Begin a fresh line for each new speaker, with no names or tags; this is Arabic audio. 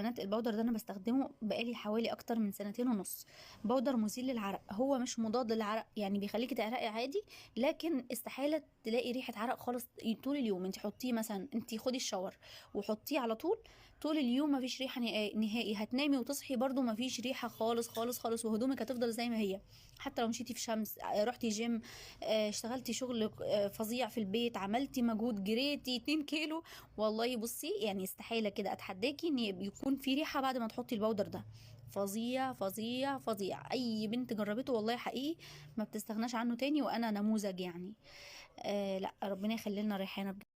بنات البودر ده انا بستخدمه بقالي حوالي اكتر من سنتين ونص. بودر مزيل للعرق، هو مش مضاد للعرق، يعني بيخليكي تعرقي عادي، لكن استحالة تلاقي ريحة عرق خالص طول اليوم. انت حطيه مثلا، انت خدي الشاور وحطيه على طول، طول اليوم مفيش ريحة نهائي. هتنامي وتصحي برضو مفيش ريحة خالص خالص خالص، وهدومك هتفضل زي ما هي. حتى لو مشيتي في شمس، رحتي جيم، اشتغلتي شغل فظيع في البيت، عملتي مجهود، جريتي 2 كيلو، والله بصي يعني استحالة كده اتحداكي ان يكون في ريحة بعد ما تحطي البودر ده. فظيع فظيع فظيع، اي بنت جربته والله حقيقي ما بتستغناش عنه تاني، وانا نموذج يعني. لا ربنا يخلي لنا ريحانة بجد.